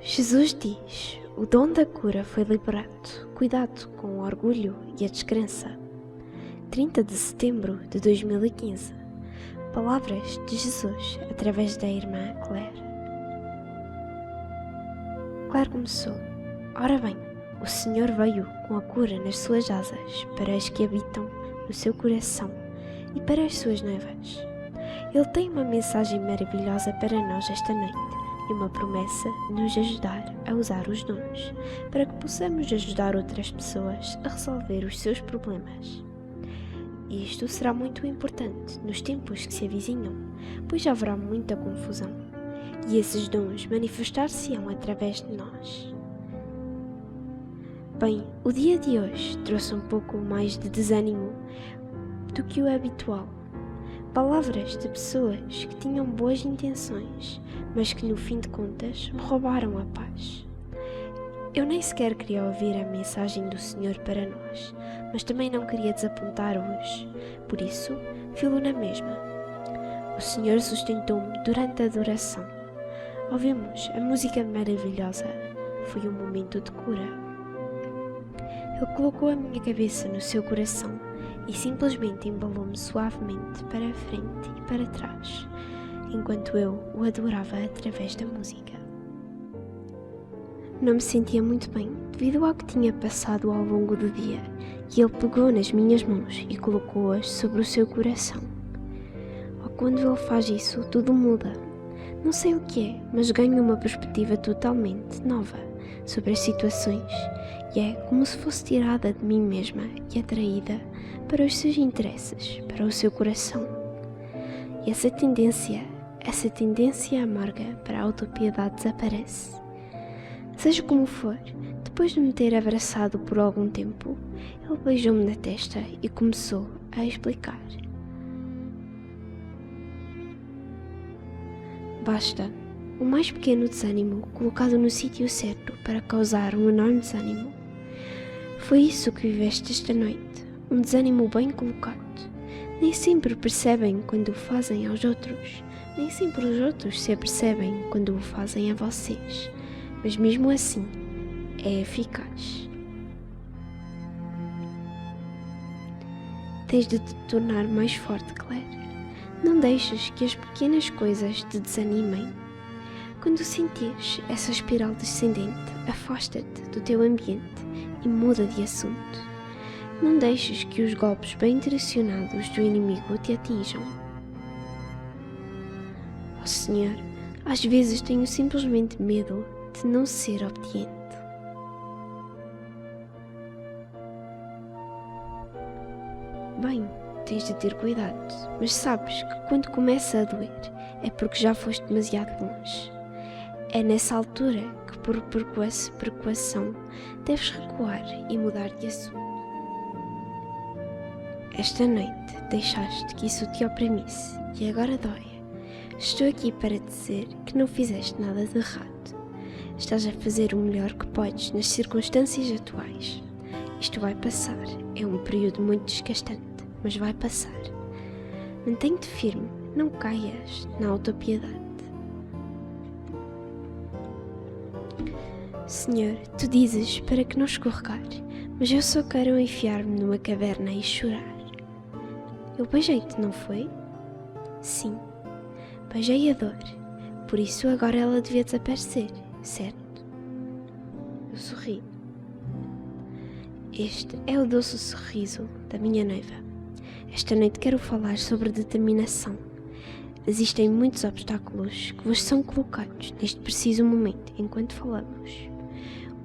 Jesus diz: o dom da cura foi liberado. Cuidado com o orgulho e a descrença. 30 de setembro de 2015. Palavras de Jesus através da irmã Claire. Claire começou: ora bem, o Senhor veio com a cura nas suas asas para as que habitam no seu coração e para as suas noivas. Ele tem uma mensagem maravilhosa para nós esta noite e uma promessa de nos ajudar a usar os dons para que possamos ajudar outras pessoas a resolver os seus problemas. E isto será muito importante nos tempos que se avizinham, pois haverá muita confusão e esses dons manifestar-se-ão através de nós. Bem, o dia de hoje trouxe um pouco mais de desânimo do que o habitual. Palavras de pessoas que tinham boas intenções, mas que no fim de contas me roubaram a paz. Eu nem sequer queria ouvir a mensagem do Senhor para nós, mas também não queria desapontar-vos, por isso filo na mesma. O Senhor sustentou-me durante a adoração. Ouvimos a música maravilhosa, foi um momento de cura. Ele colocou a minha cabeça no seu coração e simplesmente embalou-me suavemente para a frente e para trás, enquanto eu o adorava através da música. Não me sentia muito bem devido ao que tinha passado ao longo do dia, e ele pegou nas minhas mãos e colocou-as sobre o seu coração. Quando ele faz isso, tudo muda. Não sei o que é, mas ganho uma perspectiva totalmente nova sobre as situações, e é como se fosse tirada de mim mesma e atraída para os seus interesses, para o seu coração. E essa tendência amarga para a autopiedade desaparece. Seja como for, depois de me ter abraçado por algum tempo, ele beijou-me na testa e começou a explicar. Basta o mais pequeno desânimo colocado no sítio certo para causar um enorme desânimo. Foi isso que viveste esta noite, um desânimo bem colocado. Nem sempre percebem quando o fazem aos outros, nem sempre os outros se apercebem quando o fazem a vocês, mas mesmo assim é eficaz. Tens de te tornar mais forte, Claire. Não deixes que as pequenas coisas te desanimem. Quando sentires essa espiral descendente, afasta-te do teu ambiente e muda de assunto. Não deixes que os golpes bem direcionados do inimigo te atinjam. Oh Senhor, às vezes tenho simplesmente medo de não ser obediente. Bem, tens de ter cuidado, mas sabes que quando começa a doer é porque já foste demasiado longe. É nessa altura que, por precaução, deves recuar e mudar de assunto. Esta noite deixaste que isso te oprimisse e agora dói. Estou aqui para te dizer que não fizeste nada de errado. Estás a fazer o melhor que podes nas circunstâncias atuais. Isto vai passar, é um período muito desgastante, mas vai passar. Mantém-te firme, não caias na autopiedade. Senhor, tu dizes para que não escorregar, mas eu só quero enfiar-me numa caverna e chorar. Eu beijei-te, não foi? Sim, beijei a dor, por isso agora ela devia desaparecer, certo? Eu sorri. Este é o doce sorriso da minha noiva. Esta noite quero falar sobre determinação. Existem muitos obstáculos que vos são colocados neste preciso momento enquanto falamos.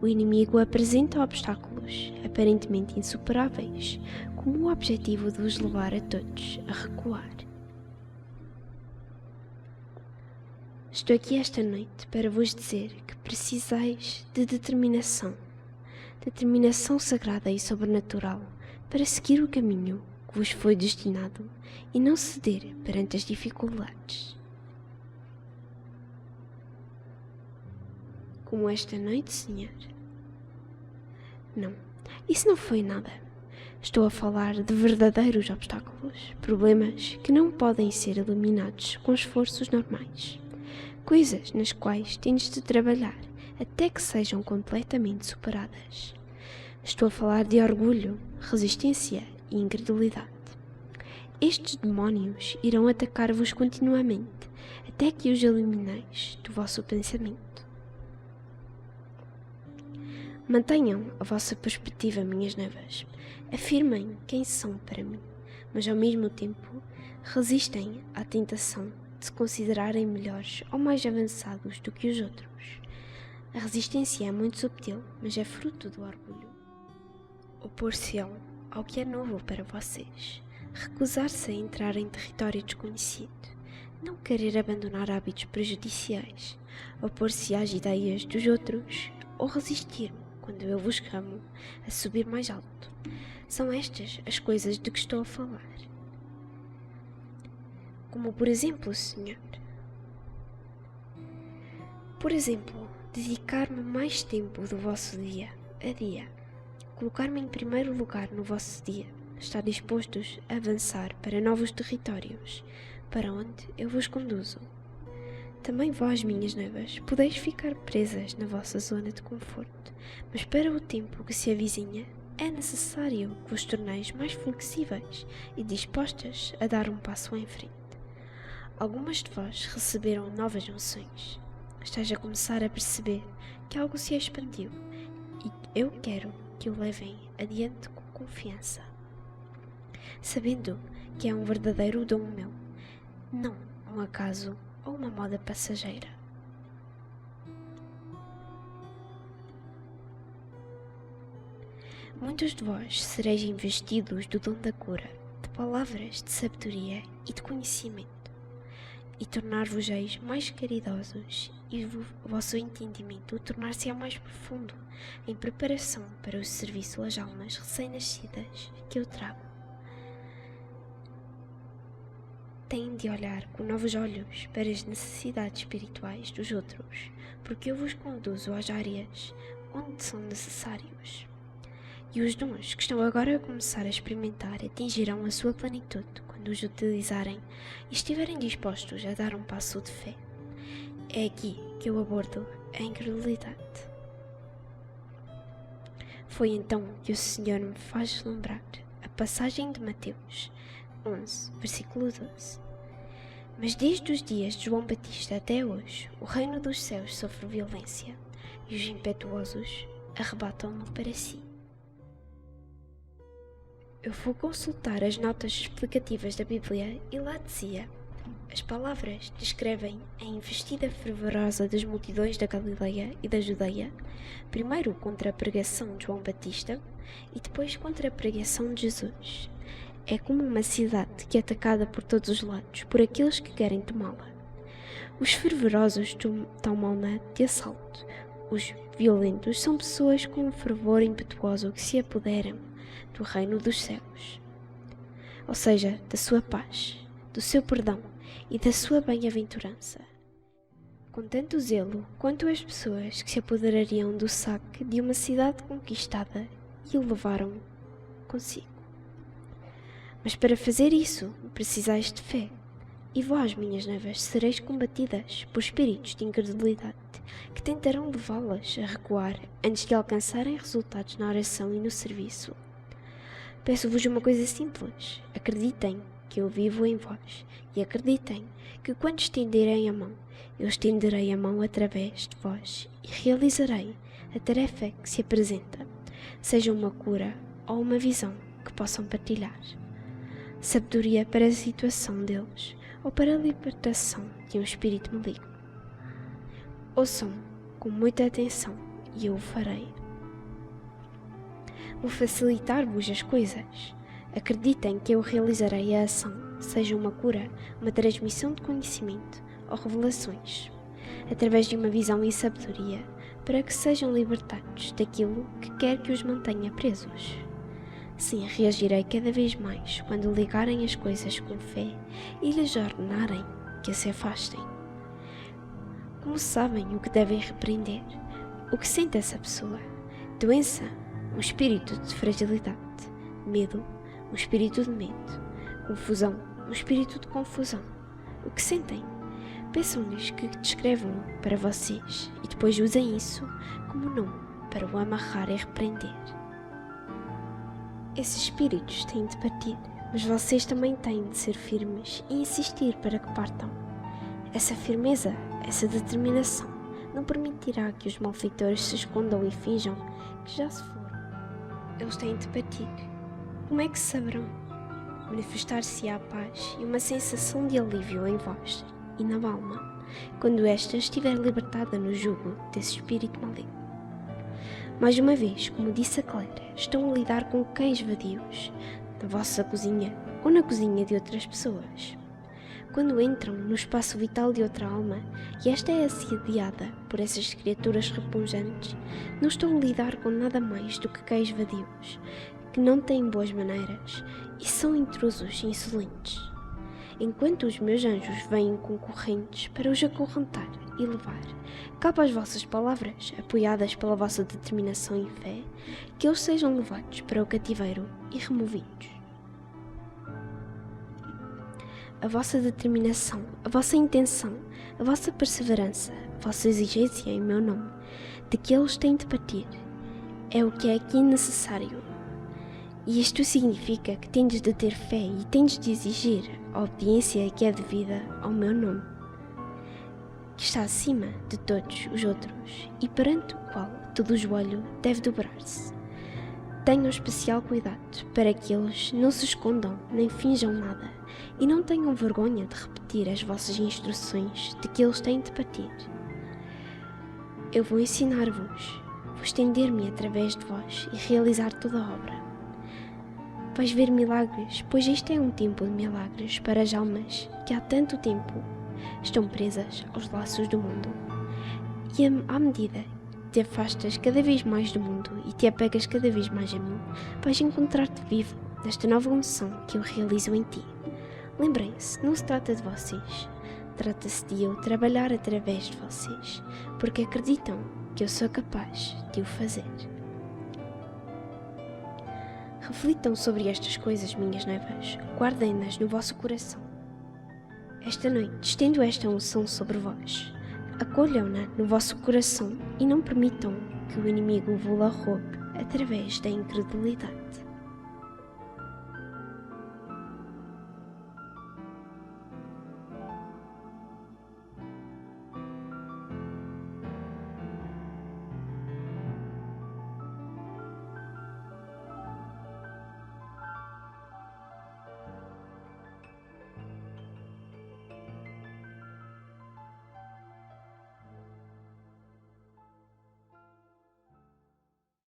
O inimigo apresenta obstáculos aparentemente insuperáveis como o objetivo de vos levar a todos a recuar. Estou aqui esta noite para vos dizer que precisais de determinação sagrada e sobrenatural para seguir o caminho que vos foi destinado e não ceder perante as dificuldades. Como esta noite, Senhor? Não, isso não foi nada. Estou a falar de verdadeiros obstáculos, problemas que não podem ser eliminados com esforços normais. Coisas nas quais tens de trabalhar até que sejam completamente superadas. Estou a falar de orgulho, resistência e incredulidade. Estes demónios irão atacar-vos continuamente, até que os elimineis do vosso pensamento. Mantenham a vossa perspectiva, minhas noivas. Afirmem quem são para mim, mas ao mesmo tempo resistem à tentação de se considerarem melhores ou mais avançados do que os outros. A resistência é muito subtil, mas é fruto do orgulho. Opor-se-ão ao que é novo para vocês, recusar-se a entrar em território desconhecido, não querer abandonar hábitos prejudiciais, opor-se às ideias dos outros ou resistir-me quando eu vos chamo a subir mais alto. São estas as coisas de que estou a falar. Como por exemplo, Senhor. Por exemplo, dedicar-me mais tempo do vosso dia a dia. Colocar-me em primeiro lugar no vosso dia. Estar dispostos a avançar para novos territórios, para onde eu vos conduzo. Também vós, minhas noivas, podeis ficar presas na vossa zona de conforto, mas para o tempo que se avizinha, é necessário que vos torneis mais flexíveis e dispostas a dar um passo em frente. Algumas de vós receberam novas unções. Estais a começar a perceber que algo se expandiu e eu quero que o levem adiante com confiança, sabendo que é um verdadeiro dom meu, não um acaso ou uma moda passageira. Muitos de vós sereis investidos do dom da cura, de palavras de sabedoria e de conhecimento, e tornar-vos-eis mais caridosos e o vosso entendimento tornar-se-á mais profundo em preparação para o serviço às almas recém-nascidas que eu trago. Têm de olhar com novos olhos para as necessidades espirituais dos outros, porque eu vos conduzo às áreas onde são necessários. E os dons que estão agora a começar a experimentar atingirão a sua plenitude quando os utilizarem e estiverem dispostos a dar um passo de fé. É aqui que eu abordo a incredulidade. Foi então que o Senhor me faz lembrar a passagem de Mateus 11, versículo 12. Mas desde os dias de João Batista até hoje, o reino dos céus sofre violência, e os impetuosos arrebatam-no para si. Eu fui consultar as notas explicativas da Bíblia e lá dizia: as palavras descrevem a investida fervorosa das multidões da Galileia e da Judeia, primeiro contra a pregação de João Batista e depois contra a pregação de Jesus. É como uma cidade que é atacada por todos os lados por aqueles que querem tomá-la. Os fervorosos tomam-na de assalto. Os violentos são pessoas com um fervor impetuoso que se apoderam do reino dos céus, ou seja, da sua paz, do seu perdão e da sua bem-aventurança, com tanto zelo quanto as pessoas que se apoderariam do saque de uma cidade conquistada e o levaram consigo. Mas para fazer isso, precisais de fé, e vós, minhas noivas, sereis combatidas por espíritos de incredulidade, que tentarão levá-las a recuar antes de alcançarem resultados na oração e no serviço. Peço-vos uma coisa simples: acreditem que eu vivo em vós, e acreditem que quando estenderem a mão, eu estenderei a mão através de vós e realizarei a tarefa que se apresenta, seja uma cura ou uma visão que possam partilhar. Sabedoria para a situação deles ou para a libertação de um espírito maligno. Ouçam com muita atenção e eu o farei. Vou facilitar-vos as coisas. Acreditem que eu realizarei a ação, seja uma cura, uma transmissão de conhecimento ou revelações, através de uma visão e sabedoria, para que sejam libertados daquilo que quer que os mantenha presos. Sim, reagirei cada vez mais quando ligarem as coisas com fé e lhes ordenarem que se afastem. Como sabem o que devem repreender? O que sente essa pessoa? Doença? Um espírito de fragilidade. Medo? Um espírito de medo. Confusão? Um espírito de confusão. O que sentem? Peçam-lhes que descrevam para vocês e depois usem isso como nome para o amarrar e repreender. Esses espíritos têm de partir, mas vocês também têm de ser firmes e insistir para que partam. Essa firmeza, essa determinação, não permitirá que os malfeitores se escondam e finjam que já se foram. Eles têm de partir. Como é que saberão? Manifestar-se-á a paz e uma sensação de alívio em vós e na alma, quando esta estiver libertada no jugo desse espírito maligno. Mais uma vez, como disse a Claire, estão a lidar com cães vadios, na vossa cozinha ou na cozinha de outras pessoas. Quando entram no espaço vital de outra alma e esta é assediada por essas criaturas repugnantes, não estão a lidar com nada mais do que cães vadios, que não têm boas maneiras e são intrusos e insolentes. Enquanto os meus anjos vêm com correntes para os acorrentar e levar, cabe às vossas palavras, apoiadas pela vossa determinação e fé, que eles sejam levados para o cativeiro e removidos. A vossa determinação, a vossa intenção, a vossa perseverança, a vossa exigência em meu nome, de que eles têm de partir, é o que é aqui necessário. E isto significa que tendes de ter fé e tendes de exigir a obediência que é devida ao meu nome, que está acima de todos os outros e perante o qual todo o joelho deve dobrar-se. Tenham especial cuidado para que eles não se escondam nem finjam nada e não tenham vergonha de repetir as vossas instruções de que eles têm de partir. Eu vou ensinar-vos, vou estender-me através de vós e realizar toda a obra. Vais ver milagres, pois este é um tempo de milagres para as almas que há tanto tempo estão presas aos laços do mundo. E à medida que te afastas cada vez mais do mundo e te apegas cada vez mais a mim, vais encontrar-te vivo nesta nova unção que eu realizo em ti. Lembrem-se, não se trata de vocês, trata-se de eu trabalhar através de vocês, porque acreditam que eu sou capaz de o fazer. Reflitam sobre estas coisas, minhas noivas, guardem-nas no vosso coração. Esta noite estendo esta unção sobre vós, acolham-na no vosso coração e não permitam que o inimigo vos-la roube através da incredulidade.